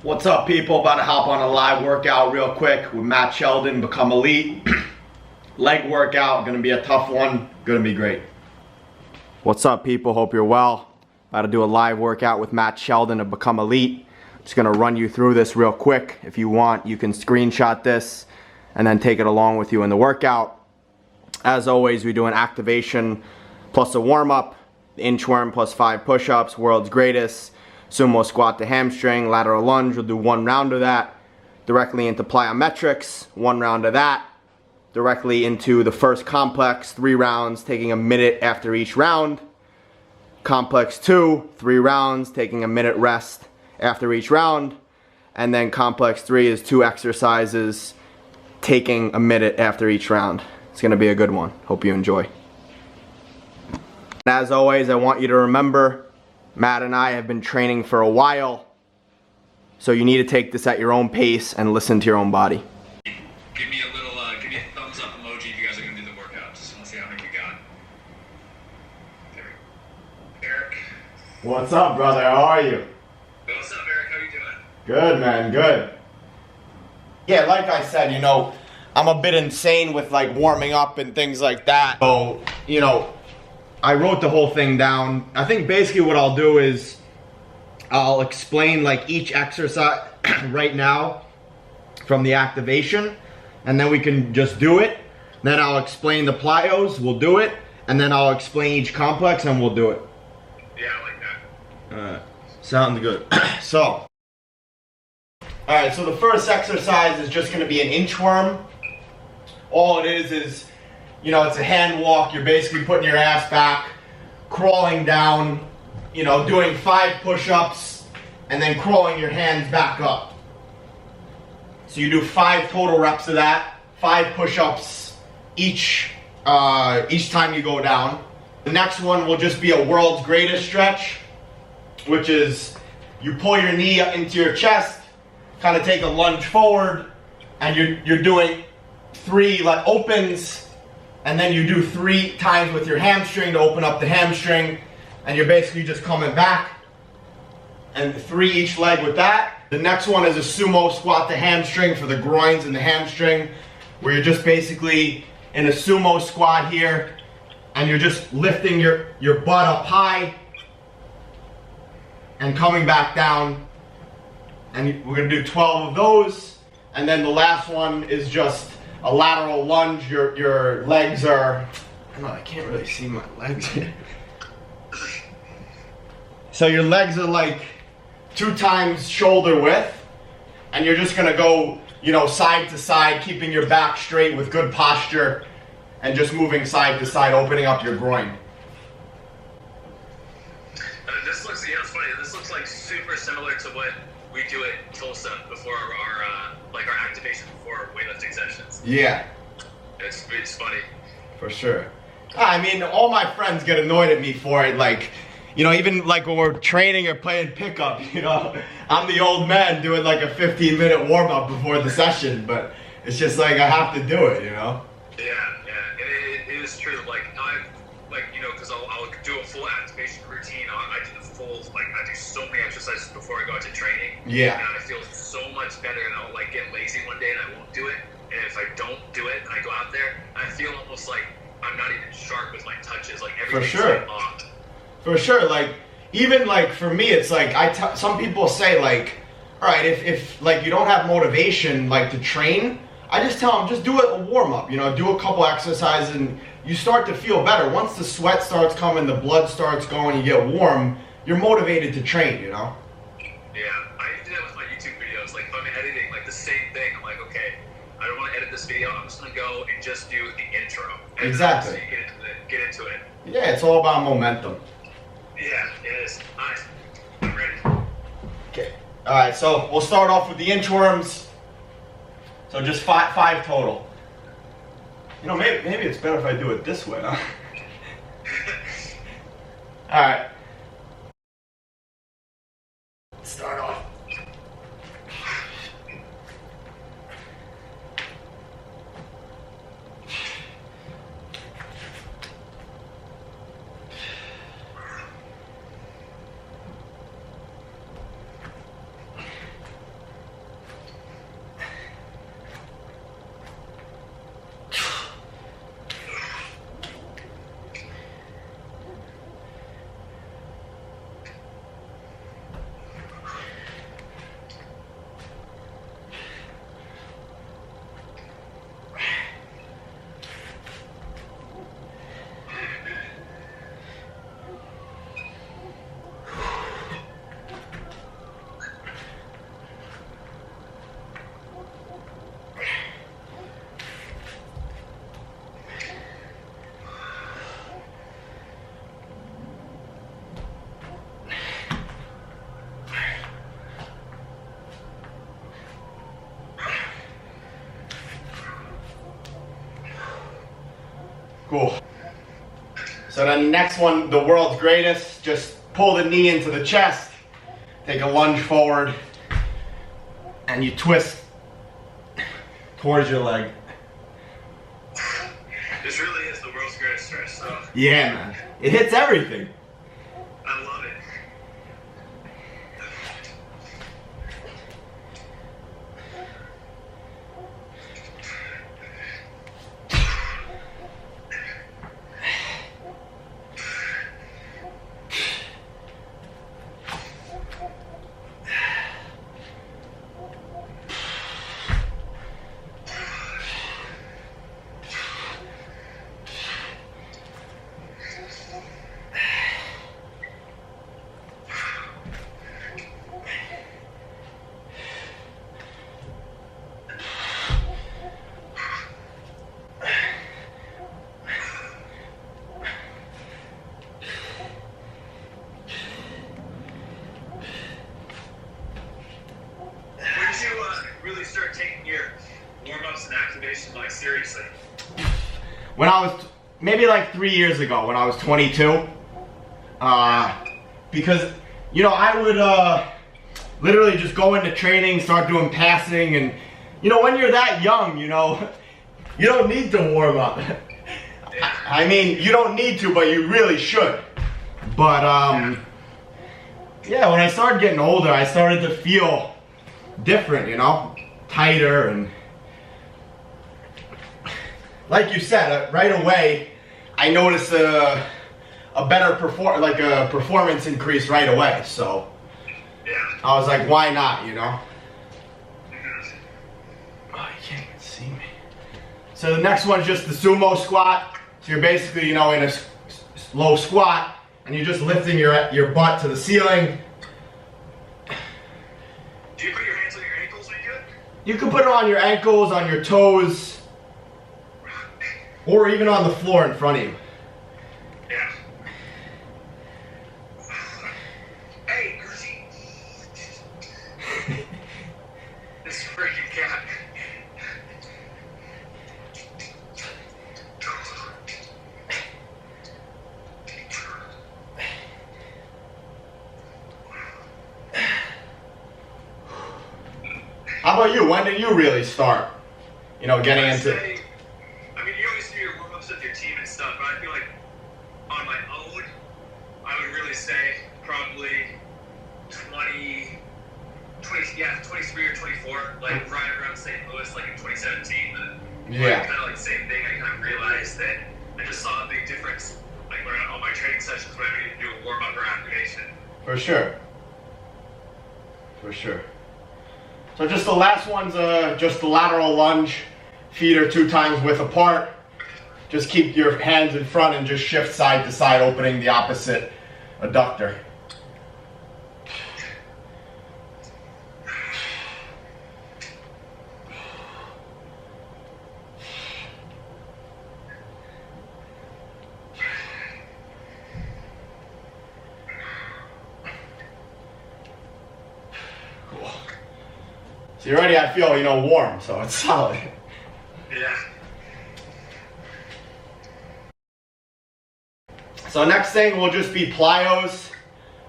What's up, people? About to hop on a live workout real quick with Matt Sheldon, Become Elite. Leg workout, gonna be a tough one, gonna be great. What's up, people? Hope you're well. About to do a live workout with Matt Sheldon of Become Elite. Just gonna run you through this real quick. If you want, you can screenshot this and then take it along with you in the workout. As always, we do an activation plus a warm-up, inchworm plus 5 push-ups, world's greatest, sumo squat to hamstring, lateral lunge. We'll do 1 round of that, directly into plyometrics, 1 round of that, directly into the first complex, 3 rounds, taking a minute after each round. Complex 2, 3 rounds, taking a minute rest after each round. And then complex 3 is 2 exercises, taking a minute after each round. It's gonna be a good one. Hope you enjoy. And as always, I want you to remember, Matt and I have been training for a while, so you need to take this at your own pace and listen to your own body. Give me a little, give me a thumbs up emoji if you guys are gonna do the workout. Just wanna see how many you got. There we go. Eric. What's up, brother? How are you? What's up, Eric? How you doing? Good, man. Good. Yeah, like I said, you know, I'm a bit insane with like warming up and things like that. So, you know, I wrote the whole thing down. I think basically what I'll do is I'll explain like each exercise right now from the activation, and then we can just do it. Then I'll explain the plyos, we'll do it, and then I'll explain each complex and we'll do it. Yeah, I like that. Alright, sounds good. So, alright, so the first exercise is just going to be an inchworm. All it is, you know, it's a hand walk. You're basically putting your ass back, crawling down, you know, doing 5 push-ups, and then crawling your hands back up. So you do 5 total reps of that, 5 push-ups each time you go down. The next one will just be a world's greatest stretch, which is you pull your knee up into your chest, kind of take a lunge forward, and you're doing 3 like opens, and then you do 3 times with your hamstring to open up the hamstring, and you're basically just coming back, and 3 each leg with that. The next one is a sumo squat to hamstring for the groins and the hamstring, where you're just basically in a sumo squat here, and you're just lifting your butt up high and coming back down, and we're gonna do 12 of those. And then the last one is just a lateral lunge. Your legs are, I don't know, I can't really see my legs here. So your legs are like 2 times shoulder width, and you're just gonna go, you know, side to side, keeping your back straight with good posture, and just moving side to side, opening up your groin. This looks, you know, it's funny. This looks like super similar to what we do at Tulsa before our activation before weightlifting sessions. Yeah. It's funny. For sure. I mean, all my friends get annoyed at me for it. Like, you know, even like when we're training or playing pickup, you know, I'm the old man doing like a 15-minute warm-up before the session, but it's just like I have to do it, you know? Yeah, and it is true. Like, you know, because I'll do a full activation routine. I do the full, like, I do so many exercises before I go into training. Yeah. And I feel so much better, and I'll like get lazy one day and I won't do it. And if I don't do it and I go out there, I feel almost like I'm not even sharp with my touches. Like everything's like off. For sure. Like, even like for me, it's like some people say like, all right, if like you don't have motivation like to train, I just tell them just do a warm up. You know, do a couple exercises and you start to feel better. Once the sweat starts coming, the blood starts going, you get warm, you're motivated to train. You know. Yeah, I do that with my YouTube videos. Like if I'm editing, like the same thing. I'm like, okay, I don't want to edit this video. I'm just gonna go and just do the intro. And exactly. So you get into it. Yeah, it's all about momentum. Yeah, it is. Nice. I'm ready. Okay. All right. So we'll start off with the inchworms. So just 5 total. You know, maybe it's better if I do it this way, huh? All right. Start off. Cool. So then the next one, the world's greatest, just pull the knee into the chest, take a lunge forward, and you twist towards your leg. This really is the world's greatest stretch, so. Yeah, man. It hits everything. I love it. Really start taking your warm-ups and activation like seriously? When I was maybe like 3 years ago, when I was 22, because you know I would literally just go into training, start doing passing, and you know when you're that young, you know you don't need to warm up. I mean you don't need to, but you really should. But yeah, when I started getting older, I started to feel different, you know, tighter, and like you said, right away, I noticed a better performance increase right away. So I was like, why not, you know? Oh, you can't even see me. So the next one's just the sumo squat. So you're basically, you know, in a low squat, and you're just lifting your butt to the ceiling. Do you put your hands on your ankles when you do it? You can put it on your ankles, on your toes, or even on the floor in front of you. Yeah. Hey, Gertie. This freaking cat. How about you? When did you really start, you know, getting into... I mean, you always do your warm-ups with your team and stuff, but I feel like on my own, I would really say probably 23 or 24, like right around St. Louis, like in 2017. Yeah. Kind of like the same thing. I kind of realized that I just saw a big difference, like when on my training sessions when I need to do a warm-up or activation. For sure. For sure. So just the last one's just the lateral lunge. Feet are 2 times width apart. Just keep your hands in front and just shift side to side, opening the opposite adductor. Cool. See, already I feel, you know, warm, so it's solid. Yeah. So next thing will just be Plyos,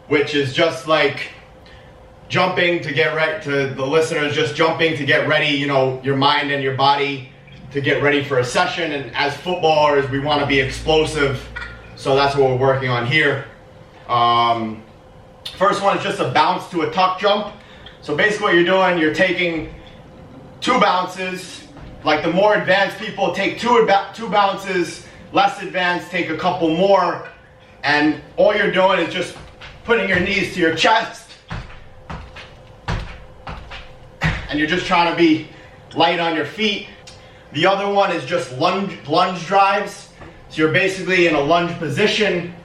which is just like jumping to get ready, to the listeners, just jumping to get ready, you know, your mind and your body to get ready for a session. And as footballers, we want to be explosive, so that's what we're working on here. First one is just a bounce to a tuck jump. So basically what you're doing, you're taking 2 bounces. Like the more advanced people take 2 bounces, less advanced take a couple more, and all you're doing is just putting your knees to your chest, and you're just trying to be light on your feet. The other one is just lunge drives. So you're basically in a lunge position,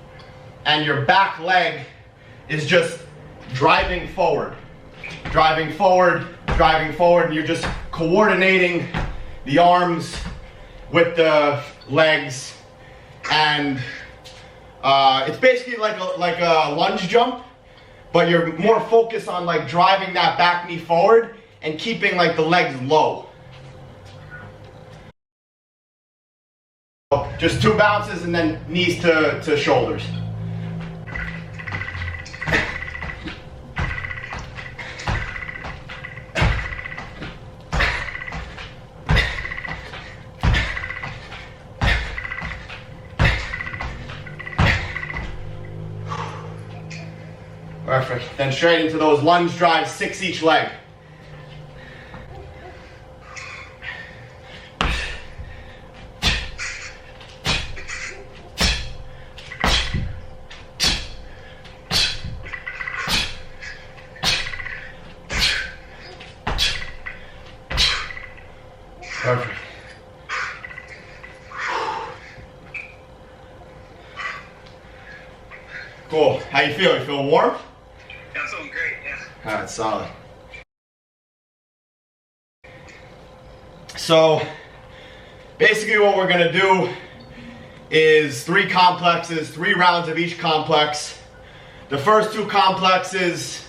and your back leg is just driving forward, driving forward, driving forward, and you're just coordinating the arms with the legs, and it's basically like a lunge jump, but you're more focused on like driving that back knee forward and keeping like the legs low. Just 2 bounces and then knees to shoulders. Perfect. Then straight into those lunge drives, 6 each leg. Perfect. Cool. How you feel? You feel warm? Yeah, I'm feeling great, yeah. Alright, solid. So, basically what we're going to do is 3 complexes, 3 rounds of each complex. The first 2 complexes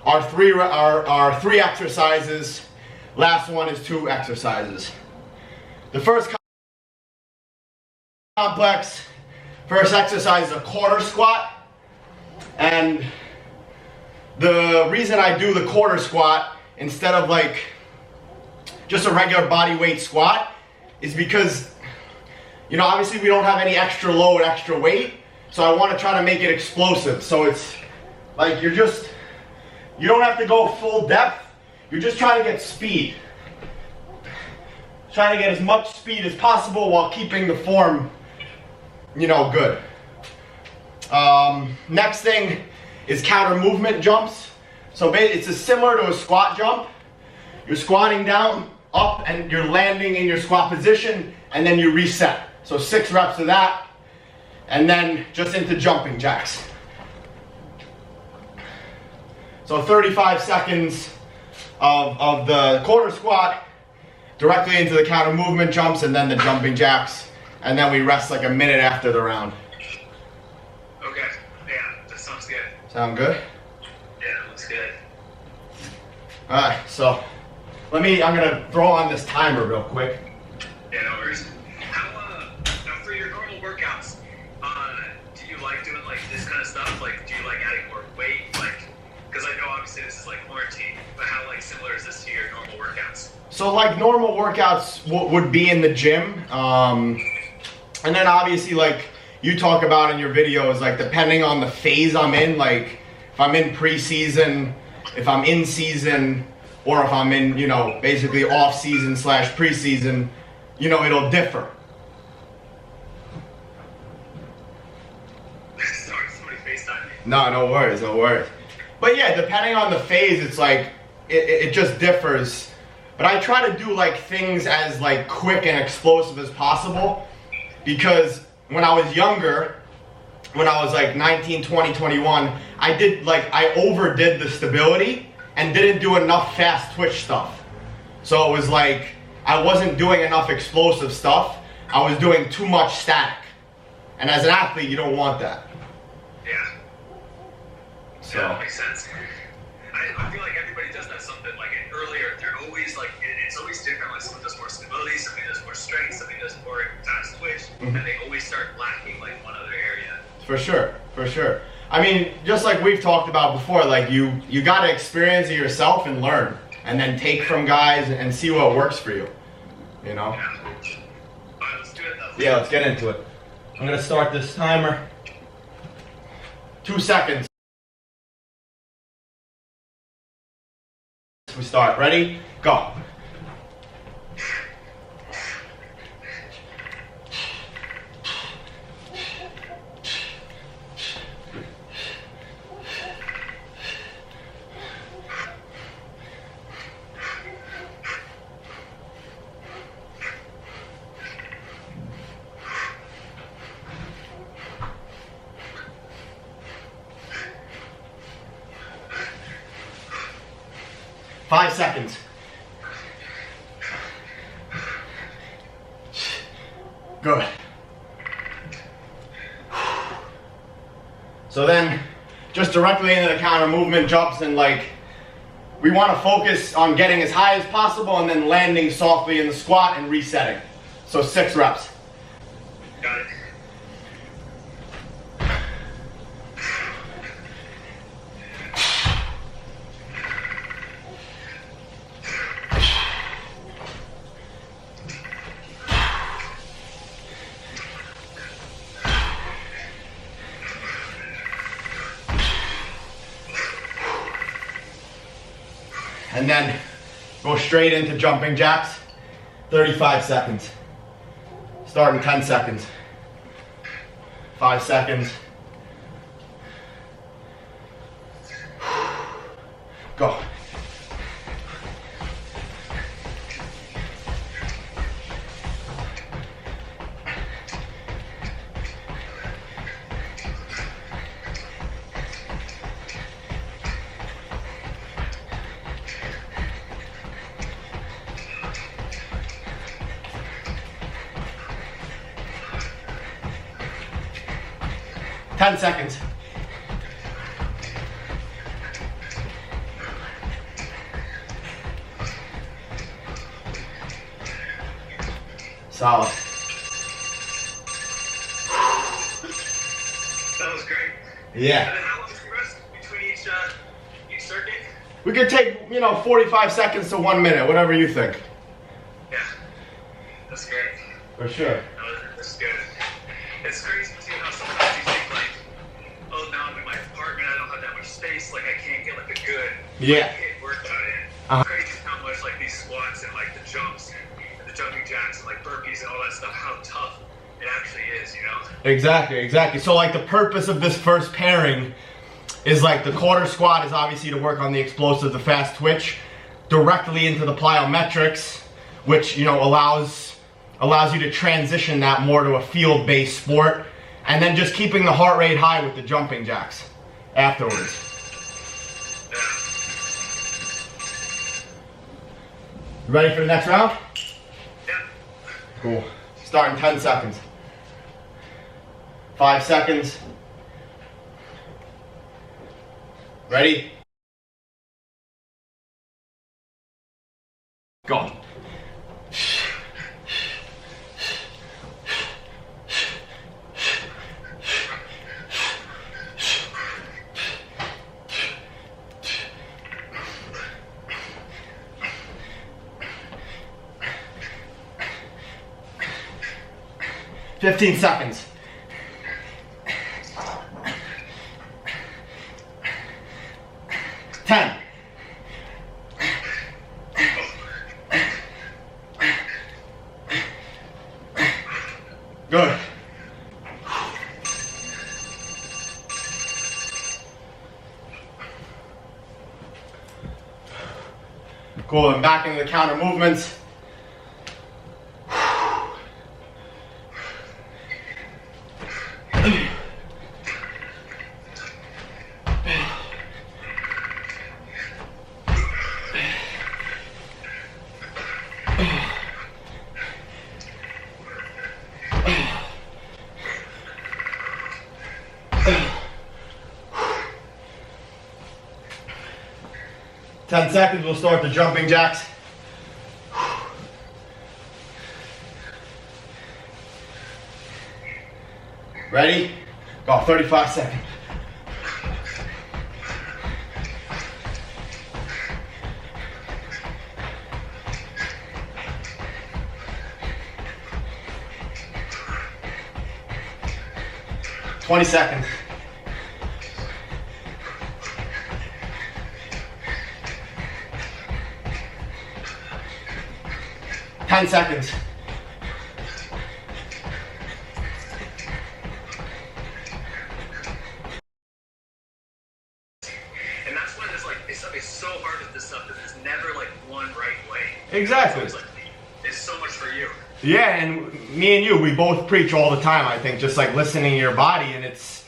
are 3 exercises. Last one is 2 exercises. The first complex, first exercise is a quarter squat. And the reason I do the quarter squat instead of like just a regular body weight squat is because, you know, obviously we don't have any extra load, extra weight. So I want to try to make it explosive. So it's like you don't have to go full depth. You're just trying to get speed. Trying to get as much speed as possible while keeping the form, you know, good. Next thing is counter movement jumps. So it's similar to a squat jump. You're squatting down, up, and you're landing in your squat position, and then you reset. So 6 reps of that, and then just into jumping jacks. So 35 seconds of the quarter squat, directly into the counter movement jumps, and then the jumping jacks, and then we rest like a minute after the round. Okay, yeah, that sounds good. Sound good? Yeah, looks good. Alright, so I'm gonna throw on this timer real quick. Yeah, no worries. Now for your normal workouts, do you like doing like this kind of stuff? Like, do you like adding more weight? Like, because I know obviously this is like quarantine, but how like similar is this to your normal workouts? So like normal workouts would be in the gym, and then obviously like you talk about in your videos, like depending on the phase I'm in, like if I'm in preseason, if I'm in season, or if I'm in, you know, basically off season / preseason, you know, it'll differ. Sorry, somebody FaceTime me. No worries, no worries. But yeah, depending on the phase, it's like, it just differs. But I try to do like things as like quick and explosive as possible, because when I was younger, when I was like 19, 20, 21, I overdid the stability and didn't do enough fast twitch stuff. So it was like, I wasn't doing enough explosive stuff. I was doing too much static. And as an athlete, you don't want that. Yeah. So. Yeah, that makes sense. I feel like everybody does that something like earlier. They're always like, it's always different. Like someone does more stability, somebody does more strength, somebody does more fast twitch, and they always start lacking like one other area. For sure, for sure. I mean, just like we've talked about before, like you got to experience it yourself and learn, and then take from guys and see what works for you. You know? Yeah. All right, let's do it though. Yeah, let's get into it. I'm gonna start this timer. 2 seconds. We start. Ready? Go. Five seconds. Good. So then, just directly into the counter movement jumps, and like, we want to focus on getting as high as possible and then landing softly in the squat and resetting. So 6 reps. And then go straight into jumping jacks. 35 seconds. Start in 10 seconds. 5 seconds. Go. Ten seconds. Solid. That was great. Yeah. And then how long is the rest between each circuit? We could take, 45 seconds to 1 minute, whatever you think. Yeah. That's great. For sure. That's good. It's crazy to see how sometimes you think like, oh, now I'm in my apartment, I don't have that much space, like I can't get like a good hit workout in. It's crazy how much like these squats and like the jumps and the jumping jacks and like burpees and all that stuff, how tough it actually is, Exactly. So like the purpose of this first pairing is like the quarter squat is obviously to work on the explosive, the fast twitch, directly into the plyometrics, which allows you to transition that more to a field-based sport, and then just keeping the heart rate high with the jumping jacks afterwards. You ready for the next round? Yeah. Cool. Start in 10 seconds. 5 seconds. Ready? Go. Fifteen seconds. 10. Good. Cool, and back into the counter movements. 10 seconds, we'll start the jumping jacks. Ready? Go, 35 seconds. Twenty seconds. Ten seconds. And that's why there's like it's so hard with this stuff because there's never like one right way. Exactly. It's so much for you. Yeah, and me and you, we both preach all the time, I think, just like listening to your body, and it's,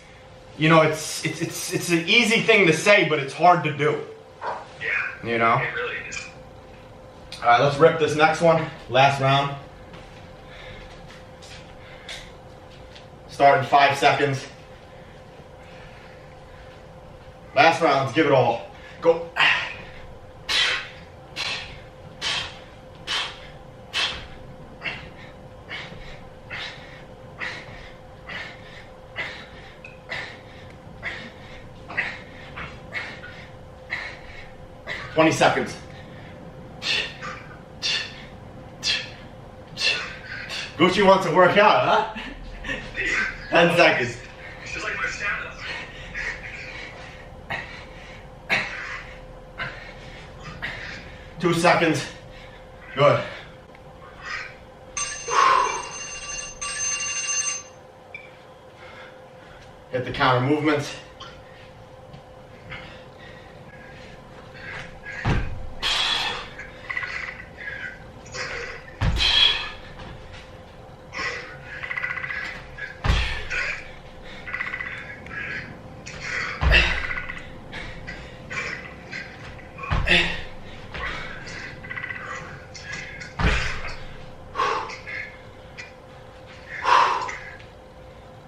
it's an easy thing to say, but it's hard to do. Yeah. It really is. All right, let's rip this next one. Last round. Start in 5 seconds. Last round, let's give it all. Go. $20. Gucci wants to work out, huh? 10 seconds. It's just like my stamina. 2 seconds. Good. Hit the counter movements.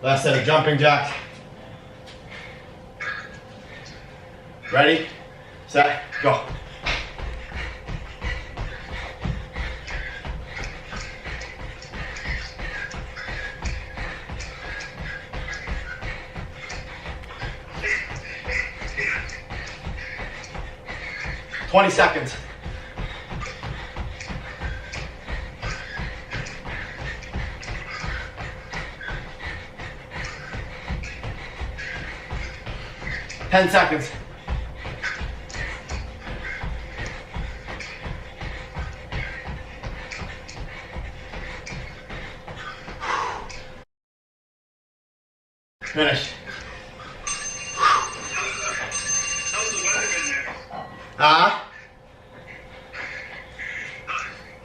Last set of jumping jacks. Ready, set, go. Twenty seconds. Ten seconds. Finish. How's the weather been there?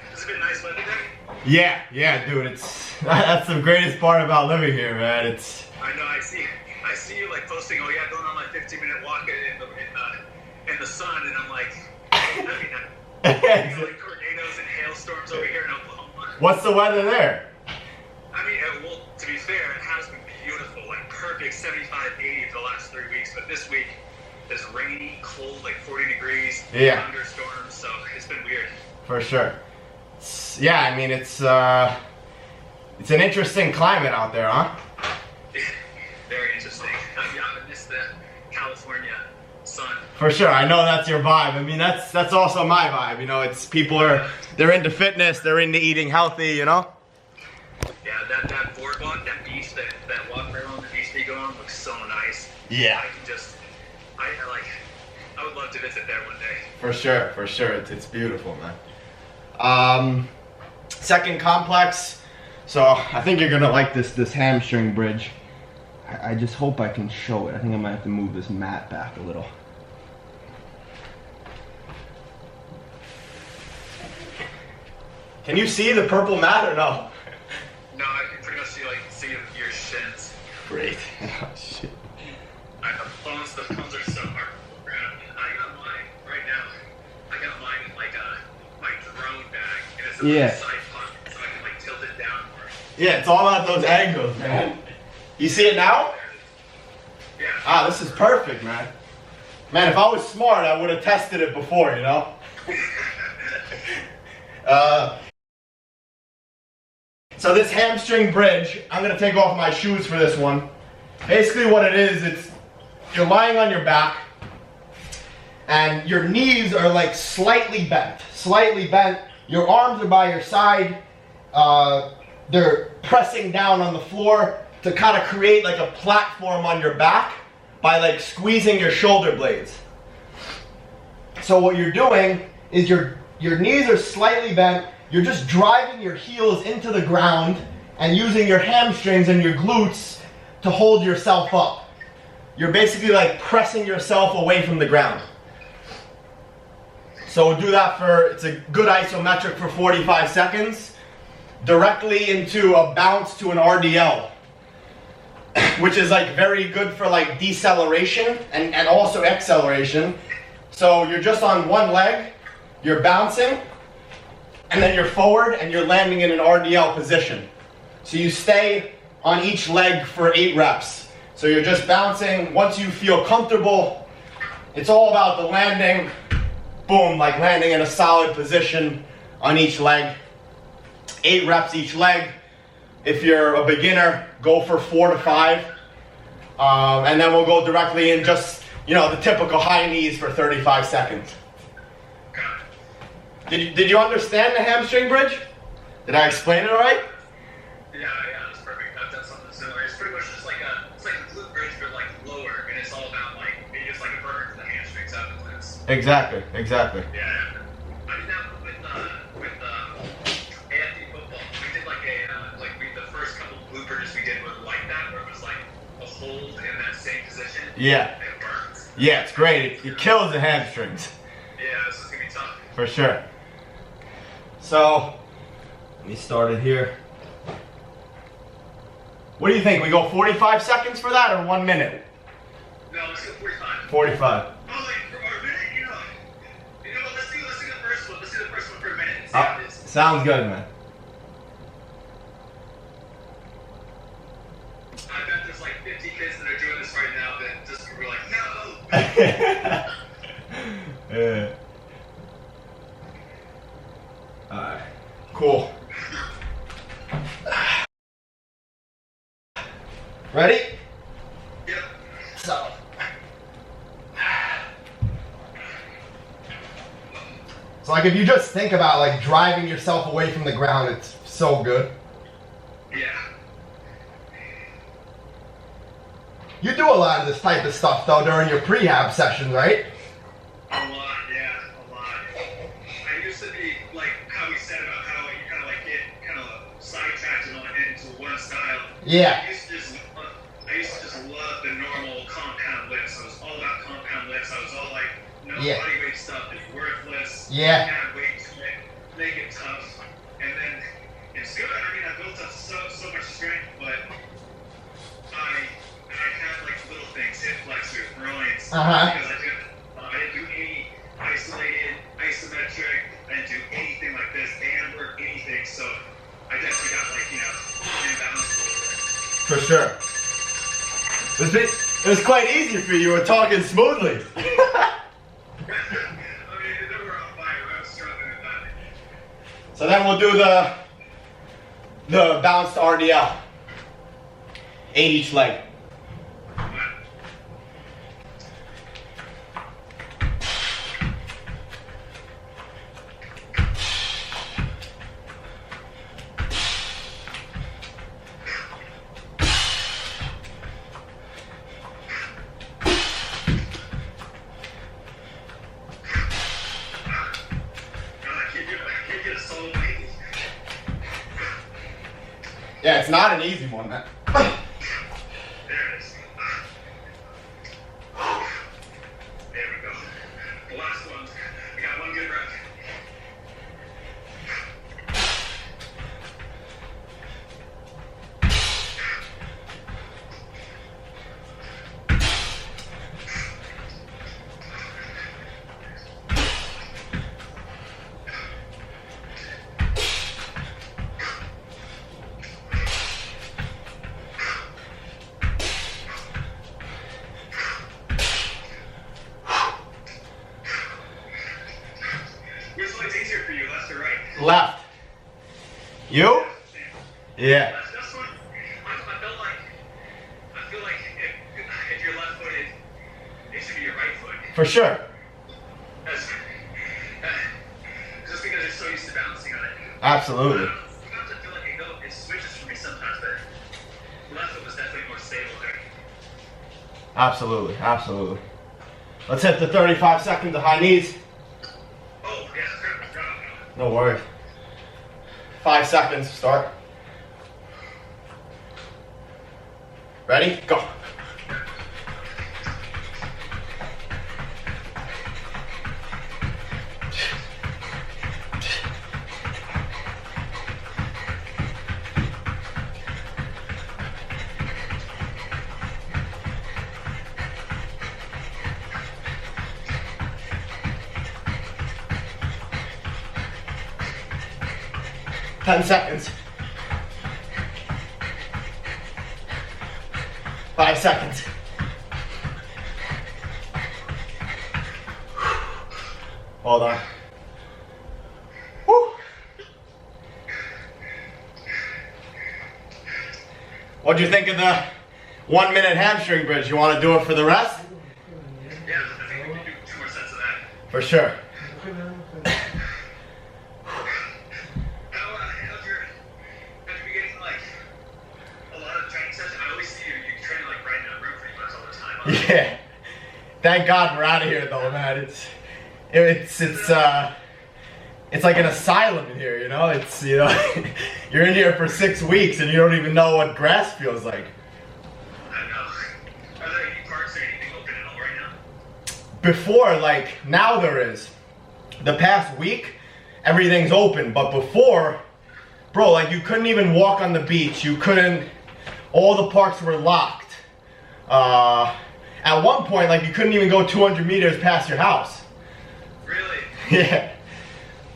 Has it been nice weather there? Yeah, dude. It's that's the greatest part about living here, man. It's. I know. I see you like posting. Oh yeah, going on my 15-minute walk in the sun, and I'm like, I mean, like tornadoes and hailstorms over here in Oklahoma. What's the weather there? I mean, well, to be fair, it has been beautiful, like perfect 75, 80 for the last 3 weeks. But this week is rainy, cold, like 40 degrees, thunderstorms. So it's been weird. For sure. Yeah, I mean it's an interesting climate out there, huh? Very interesting. Yeah, I miss the California sun. For sure, I know that's your vibe. I mean, that's also my vibe. You know, it's they're into fitness, they're into eating healthy. You know. Yeah, that boardwalk, that beach, that walk right along the beach they go on looks so nice. Yeah. I would love to visit there one day. For sure, it's beautiful, man. Second complex. So I think you're gonna like this hamstring bridge. I just hope I can show it. I think I might have to move this mat back a little. Can you see the purple mat or no? No, I can pretty much see your shins. Great. Oh, shit. The phones are so hard to grab. I got mine right now. I got mine in like my drone bag, and it's in the side pocket, so I can like tilt it down more. Yeah, it's all about those angles, man. You see it now? Yeah. Ah, this is perfect, man. Man, if I was smart, I would have tested it before, you know? So this hamstring bridge, I'm gonna take off my shoes for this one. Basically what it is, you're lying on your back and your knees are like slightly bent. Your arms are by your side. They're pressing down on the floor to kind of create like a platform on your back by like squeezing your shoulder blades. So what you're doing is your knees are slightly bent. You're just driving your heels into the ground and using your hamstrings and your glutes to hold yourself up. You're basically like pressing yourself away from the ground. So we'll do that it's a good isometric for 45 seconds, directly into a bounce to an RDL, which is like very good for like deceleration and also acceleration. So you're just on one leg, you're bouncing, and then you're forward and you're landing in an RDL position. So you stay on each leg for 8 reps. So you're just bouncing. Once you feel comfortable, it's all about the landing. Boom, like landing in a solid position on each leg. 8 reps each leg. If you're a beginner, go for 4 to 5. And then we'll go directly in just, the typical high knees for 35 seconds. Did you understand the hamstring bridge? Did I explain it all right? Yeah, that's perfect. I've done something similar. It's pretty much just like a glute bridge, but like lower, and it's all about like it's like a burner for the hamstrings out of the glutes. Exactly. Yeah. I mean Yeah. It burns. Yeah, it's great. It kills the hamstrings. Yeah, this is gonna be tough. For sure. So, let me start it here. What do you think? We go 45 seconds for that or 1 minute? No, let's go 45. 45. Oh, like, for a minute, you know what, let's do the first one. Let's do the first one for a minute and see how it is. Sounds good, man. I bet there's like 50 kids that are doing this right now that just were like, no! Yeah. Alright. Cool. Ready? Yep. So. So like if you just think about like driving yourself away from the ground, it's so good. Yeah. You do a lot of this type of stuff though during your prehab sessions, right? A lot, yeah, a lot. I used to be like how we said about how you kind of like get kind of sidetracked into one style. Yeah. I used to just love the normal compound lifts. I was all about compound lifts. I was all like, no body weight stuff is worthless. Yeah. Add weight to it, make it tough, and then it's good. I mean, I built up so much strength, but I had like little things, hip flexors, groins, because I didn't do any isolated, isometric, I didn't do anything like this, band work, anything, so I definitely got like, imbalanced a little bit. For sure. It was quite easy for you. You were talking smoothly. I mean, they were on fire, I was struggling with that. So then we'll do the balanced RDL. 8 each leg. Yeah, it's not an easy one, man. There it is. There we go. The last one. We got one good rep. Left. You? Yeah. That's what I feel like if you're left footed, it should be your right foot. For sure. Just because you're so used to balancing on it. Absolutely. Sometimes I feel like it switches for me sometimes, but left foot was definitely more stable there. Absolutely, absolutely. Let's hit the 35 seconds of high knees. Oh, yeah. No worries. 5 seconds, start. Ready? Go. Ten seconds. 5 seconds. Hold on. Woo. What'd you think of the 1 minute hamstring bridge? You want to do it for the rest? Yeah, I think we can do 2 more sets of that. For sure. Yeah. Thank God we're out of here though, man. It's like an asylum in here, you know? It's, you know, you're in here for 6 weeks and you don't even know what grass feels like. I know. Are there any parks or anything before, like now there is. The past week, everything's open, but before, bro, like you couldn't even walk on the beach. You couldn't, all the parks were locked. At one point, like you couldn't even go 200 meters past your house. Really? Yeah.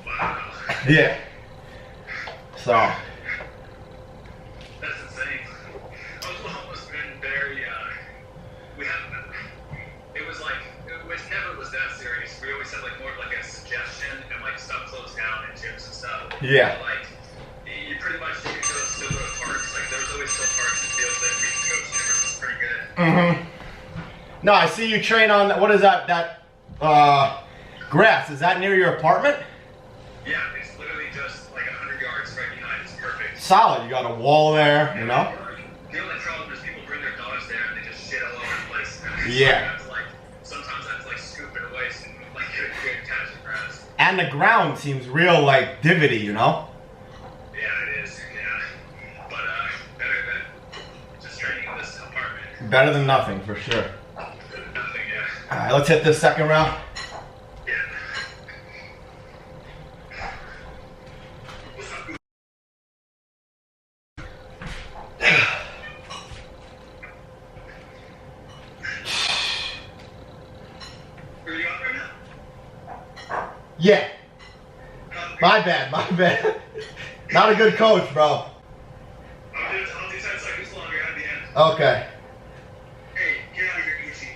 Wow. Yeah. So. That's insane. Oklahoma's been very, we haven't, it was like, it never was that serious. We always had like more of like a suggestion and like stuff closed down and gyms and stuff. Yeah. But, like, you pretty much you could still go to parks. Like there's always still parks and fields that we can go to, which is pretty good. Mm-hmm. No, I see you train on, what is that, grass. Is that near your apartment? Yeah, it's literally just like 100 yards right behind. It's perfect. Solid. You got a wall there, you know? The only problem is people bring their dogs there and they just shit all over the place. Yeah. Sometimes I have to like scoop it away so like get a good catch of grass. And the ground seems real like divotty, you know? Yeah, it is. Yeah. But better than just training in this apartment. Better than nothing, for sure. Nothing, yeah. Alright, let's hit this second round. Yeah. Are you up right now? Yeah. My bad. Not a good coach, bro. I'll do 10 seconds longer at the end. Okay. Hey, get out of here, Gucci.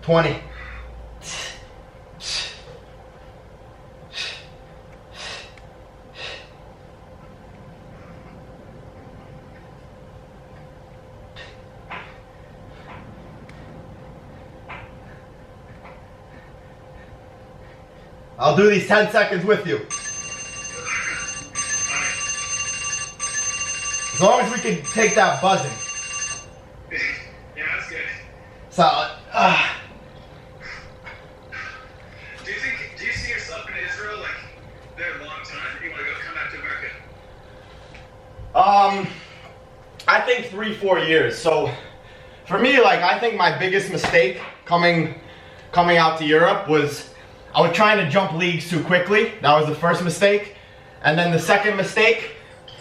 $20. I'll do these 10 seconds with you. As long as we can take that buzzing. Yeah, that's good. Solid. Do you see yourself in Israel like there a long time? You want to come back to America? I think 3-4 years. So for me, like I think my biggest mistake coming out to Europe was I was trying to jump leagues too quickly. That was the first mistake. And then the second mistake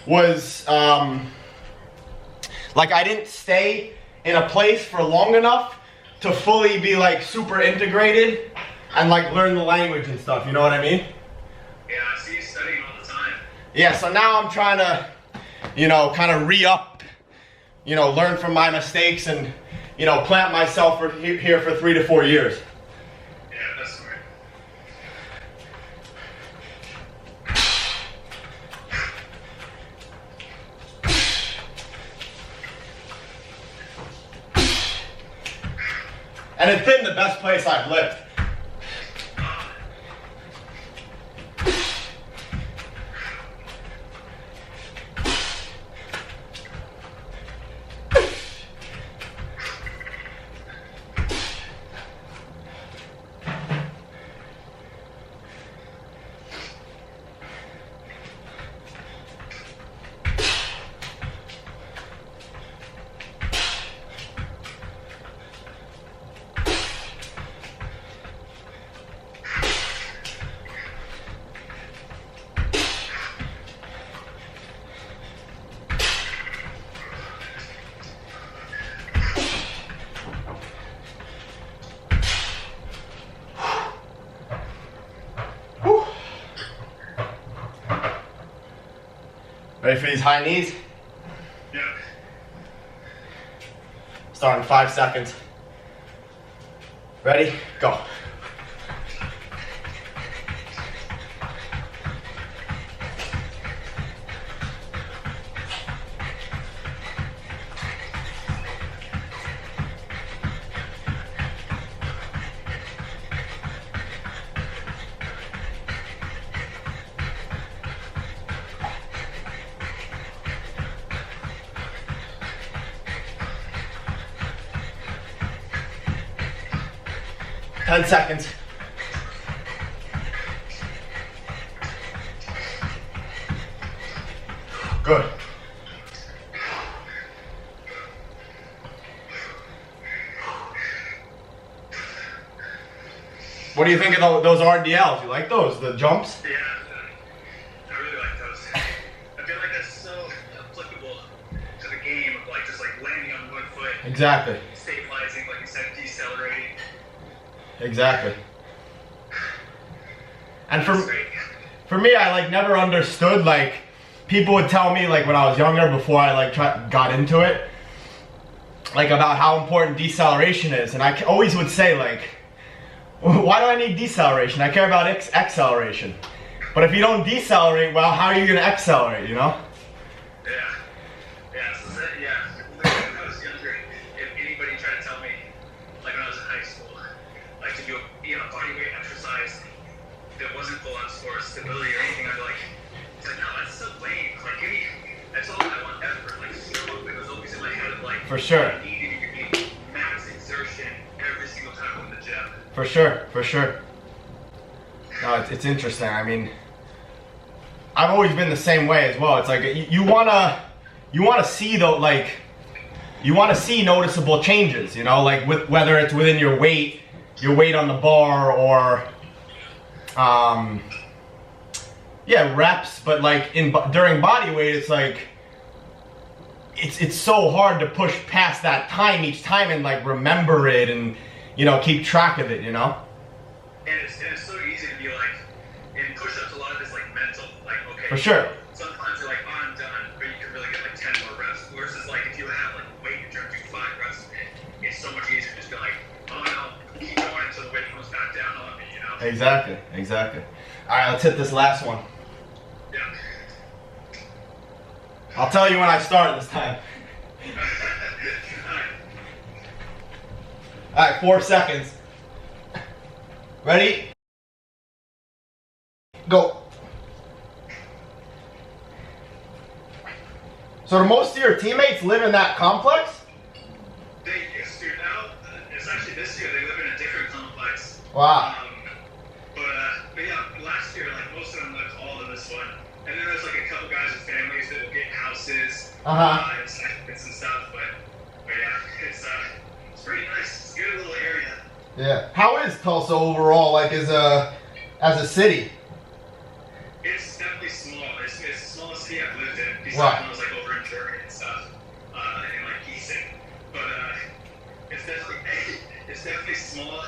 was like I didn't stay in a place for long enough to fully be like super integrated and like learn the language and stuff, you know what I mean? Yeah, I see you studying all the time. Yeah, so now I'm trying to, you know, kind of re-up, you know, learn from my mistakes and, you know, plant myself here for 3 to 4 years. Yeah, that's smart. And it's been the best place I've lived. Ready for these high knees? Yeah. Start in 5 seconds. Ready? Go. 10 seconds. Good. What do you think of those RDLs? You like those, the jumps? Yeah, I really like those. I feel like that's so applicable to the game of like just like landing on one foot. Exactly. Stabilizing, like you said, decelerating. Exactly. And for me, I like never understood, like people would tell me like when I was younger before I like got into it, like about how important deceleration is, and I always would say like, why do I need deceleration? I care about acceleration. But if you don't decelerate well, how are you going to accelerate, you know? Yeah, when I was younger, if anybody tried to tell me, like when I was in high school, like to do a body weight exercise that wasn't full on for stability or anything, I'd be like, it's like, no, that's so lame. Like, give me, that's all I want effort. Like, slow, it was always in my head of like, for sure. I need max exertion every single time I'm in the gym. For sure, for sure. No, it's interesting. I mean, I've always been the same way as well. It's like you wanna see though, like you wanna see noticeable changes. You know, like whether it's within your weight on the bar, or reps. But like during body weight, it's like it's so hard to push past that time each time and like remember it and, you know, keep track of it, you know? And it's so easy to be like, in push-ups, a lot of it's like mental, like, okay. For sure. Sometimes you're like, oh, I'm done, but you can really get like 10 more reps. Versus like, if you have like weight and try to do 5 reps, it's so much easier to just be like, oh no, keep going until the weight comes back down on me, you know? Exactly. All right, let's hit this last one. Yeah. I'll tell you when I start this time. All right, 4 seconds. Ready? Go. So do most of your teammates live in that complex? They used to. Now, it's actually this year, they live in a different complex. Wow. But yeah, last year, like most of them lived all in this one. And then there's like a couple guys with families that will get houses and stuff. But yeah, it's pretty nice. It's a good little area. Yeah. How is Tulsa overall, like as a city? It's definitely small. It's the smallest city I've lived in. Besides Right. when I was like over in Germany and stuff, and like Gießen. But it's definitely small.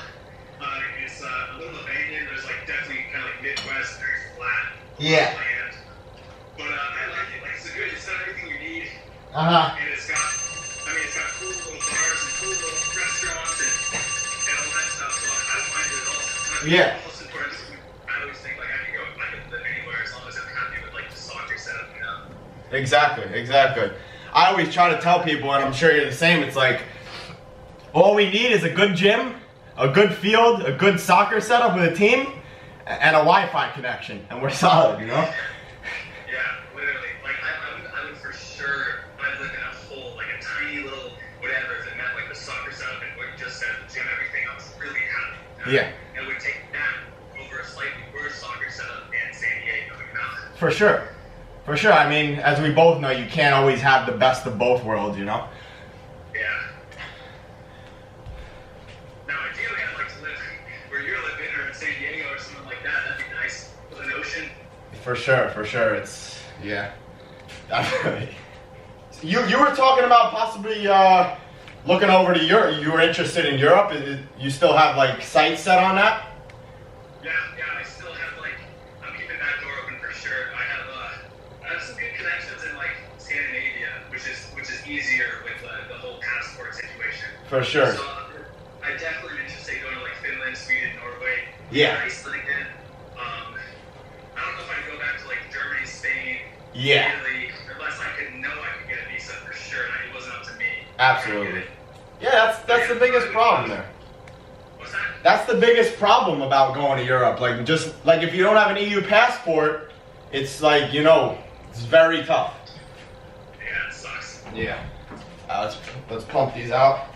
It's a little abandoned. There's like definitely kind of like Midwest, very flat Yeah. land. But I like it. Like it's got everything you need. Uh-huh. And it's got cool little bars and cool little restaurants and all that stuff. So I don't mind it at all. Yeah. Most important, I always think like I could live anywhere as long as I'm happy with like the soccer setup, you know? Exactly. I always try to tell people, and I'm sure you're the same, it's like, all we need is a good gym, a good field, a good soccer setup with a team, and a Wi-Fi connection, and we're solid, you know? Yeah, literally. Like, I would for sure, I'd live in a hole, like a tiny little whatever, if it meant like the soccer setup and what you just said, the gym, everything, I was really happy. You know? Yeah. And would take that over a slightly worse soccer setup in San Diego, you know? For sure. I mean, as we both know, you can't always have the best of both worlds, you know? Yeah. Now, ideally, I'd like to live where you're living, or in San Diego or something like that. That'd be nice, with an ocean. For sure. It's, yeah. Definitely. You were talking about possibly looking over to Europe. You were interested in Europe. You still have like sights set on that? Yeah, I still have like, I'm keeping that door open for sure. I have some good connections in like Scandinavia, which is easier with the whole passport situation. For sure. So I definitely am interested in going to like Finland, Sweden, Norway, Yeah. Iceland again. I don't know if I'd go back to like Germany, Spain, Yeah. Italy, unless I could get a visa for sure, and it wasn't up to me. Absolutely. Yeah, that's the biggest problem there. What's that? That's the biggest problem about going to Europe. Like, just like if you don't have an EU passport, it's like, you know, it's very tough. Yeah, it sucks. Yeah. Let's pump these out.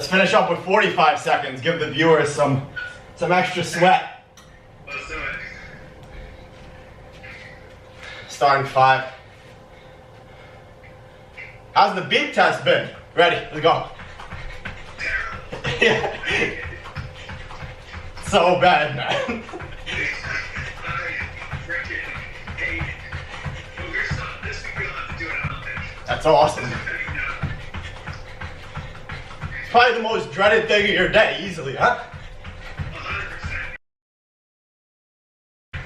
Let's finish up with 45 seconds. Give the viewers some extra sweat. Let's do it. Starting 5. How's the beat test been? Ready, let's go. Terrible. Yeah. So bad, man. I freaking hate it. But we're stopped this week. We don't have to do it on Monday. That's awesome. It's probably the most dreaded thing of your day, easily, huh? 100%.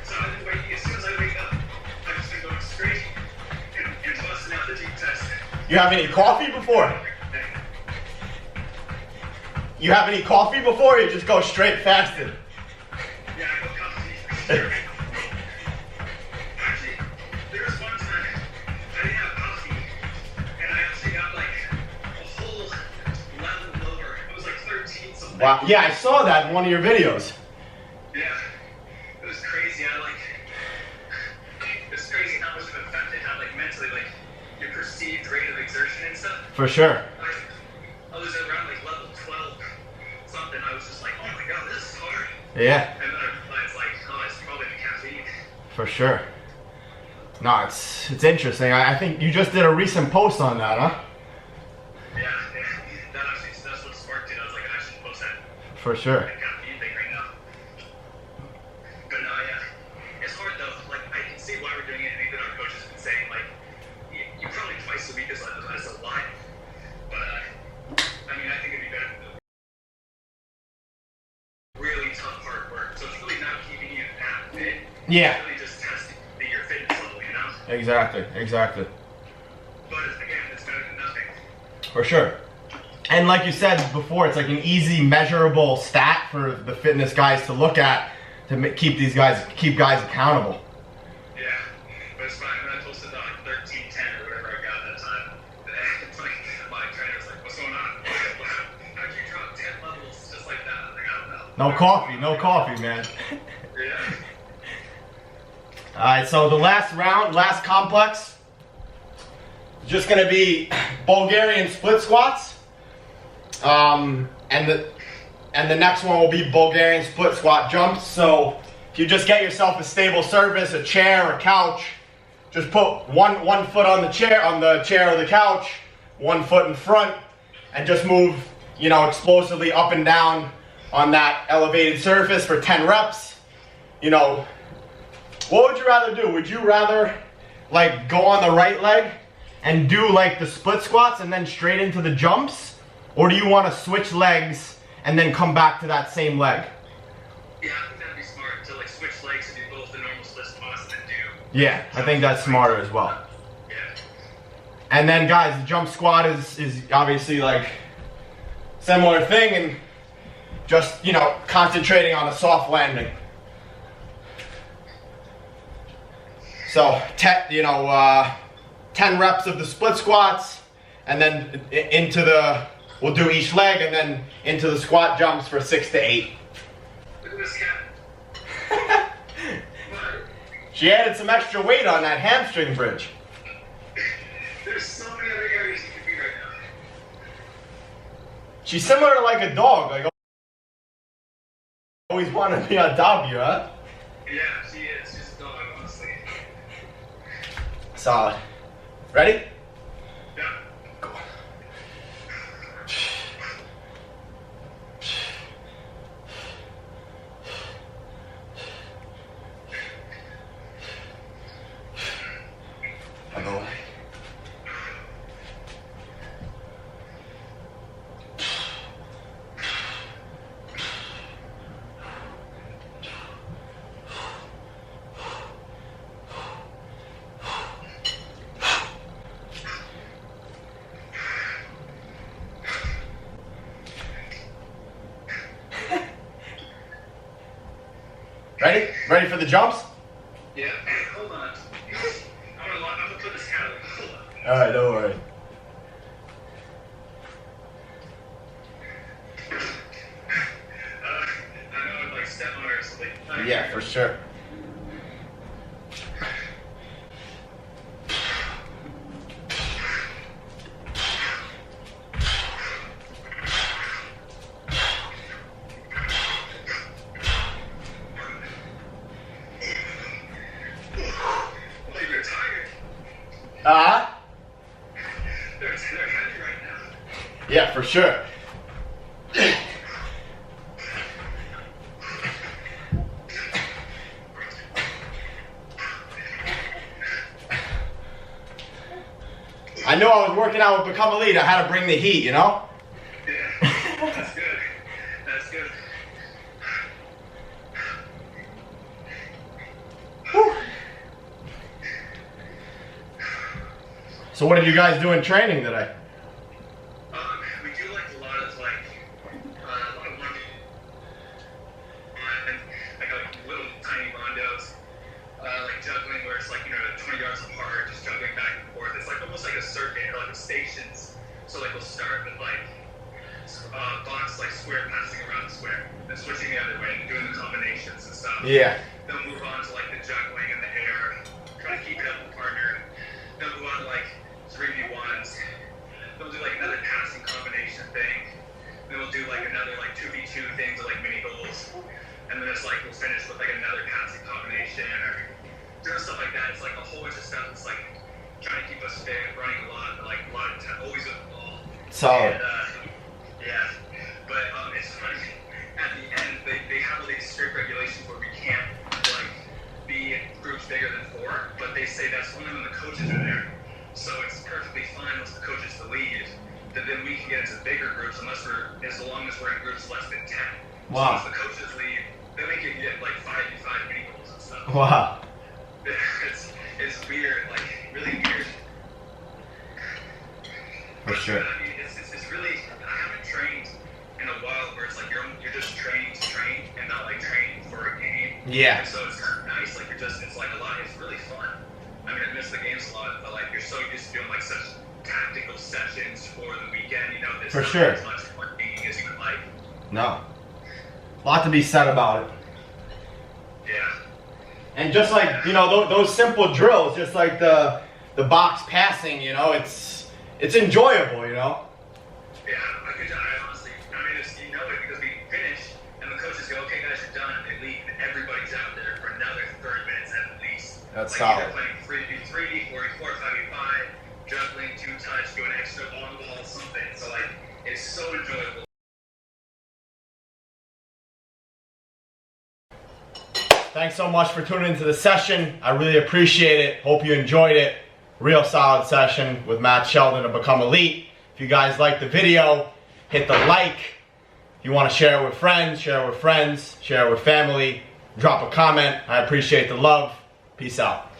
So as soon as I wake up, I've just been going straight and busting out the deep test. You have any coffee before? You have any coffee before, or you just go straight fasted? Yeah, I go coffee for sure. Actually, there was one time I didn't have coffee, and I actually got like a whole level lower. It was like 13 something. Wow. Yeah, I saw that in one of your videos. Yeah, it was crazy. It's crazy how much of an effect it had, like mentally, like your perceived rate of exertion and stuff. For sure. I was around like level 12 something. I was just like, oh my god, this is hard. Yeah. And then I realized like, oh, it's probably the caffeine. For sure. No, it's interesting. I think you just did a recent post on that, huh? Yeah. That's what sparked it. I was like, I should post that. For sure. That caffeine thing right now. But no, yeah. It's hard though. Like, I can see why we're doing it, and even our coach has been saying, like, you probably twice a week is a lot. But, I mean, I think it'd be better than really tough hard work. So it's really not keeping you that fit. Yeah. It's really just testing your fitness level, you know? Exactly. But again, it's better than nothing. For sure. And like you said before, it's like an easy measurable stat for the fitness guys to look at to keep guys accountable. Yeah, but it's fine. When I posted the like 13:10 or whatever I got that time, it's like my trainer's like, "What's going on? How'd you drop 10 levels just like that?" I'm like, I don't know. No coffee, man. Yeah. Alright, so the last complex, is just gonna be Bulgarian split squats. And the next one will be Bulgarian split squat jumps. So if you just get yourself a stable surface, a chair, a couch, just put one foot on the chair or the couch, 1 foot in front, and just move, explosively up and down on that elevated surface for 10 reps. What would you rather do? Would you rather like go on the right leg and do like the split squats and then straight into the jumps? Or do you want to switch legs and then come back to that same leg? Yeah, I think that'd be smart to like switch legs and do both the normal split squats and then do. Yeah, I think that's smarter as well. Yeah. And then guys, the jump squat is obviously like similar thing, and just, concentrating on a soft landing. So 10 reps of the split squats, and then we'll do each leg, and then into the squat jumps for 6 to 8. Look at this cat. She added some extra weight on that hamstring bridge. There's so many other areas you could be right now. She's similar to like a dog. Like, always want to be on top of you, huh? Yeah, she is. She's a dog, honestly. Solid. Ready? Yeah. Go. Other way. Ready? Ready for the jumps? Yeah. Hold on. I'm gonna put this cat away. Hold on. Alright, don't worry. I know I'd like step on her or something. Yeah, for sure. They're heavy right now. Yeah, for sure. I knew I was working out with Become Elite. I had to bring the heat, you know? Yeah, that's good. That's good. Whew. So what did you guys do in training today? We do like a lot of like lunge, like little tiny rondos, like juggling where it's like 20 yards apart, just juggling back and forth. It's like almost like a circuit or like a stations. So like we'll start with like box like square passing around the square, then switching the other way and doing the combinations and stuff. Yeah. Then move on to like the juggling in the air, try to keep it up with partner. Then move on to like 3v1s. Then we'll do like another passing combination thing. Then we'll do like another like 2v2 things or like mini goals. And then it's like we'll finish with like another passing combination or doing stuff like that. It's like a whole bunch of stuff. It's like trying to keep us fit, running a lot, but like a lot of time, always with the ball. Solid. And, yeah, but it's funny. At the end, they have all these strict regulations where we can't like be in groups bigger than 4, but they say that's only when the coaches are there. So it's perfectly fine once the coaches to leave, that then we can get into bigger groups as long as we're in groups less than 10. Wow. So once the coaches leave, then we can get like 5v5 mini goals and stuff. Wow. It's weird, like really weird. For sure. I mean, it's really, I haven't trained in a while where it's like you're just training to train and not like training for a game. Yeah. And so it's kind of nice, like it's like a lot, it's really fun. I mean, I miss the games a lot, but like you're so used to doing like such tactical sessions for the weekend, there's for not sure. as much fun gaming as you would like. No. A lot to be said about it. Yeah. And just like, those simple drills, just like the box passing, it's enjoyable, Yeah, I honestly, it's, it because we finish and the coaches go, okay guys, you're done, and they leave and everybody's out there for another 30 minutes at least. That's like solid. Either playing 3v3, 4v4, 5v5, juggling, 2-touch, doing extra long ball, something. So like, it's so enjoyable. Thanks so much for tuning into the session. I really appreciate it. Hope you enjoyed it. Real solid session with Matt Sheldon of Become Elite. If you guys liked the video, hit the like. If you want to share it with friends, share it with family, drop a comment. I appreciate the love. Peace out.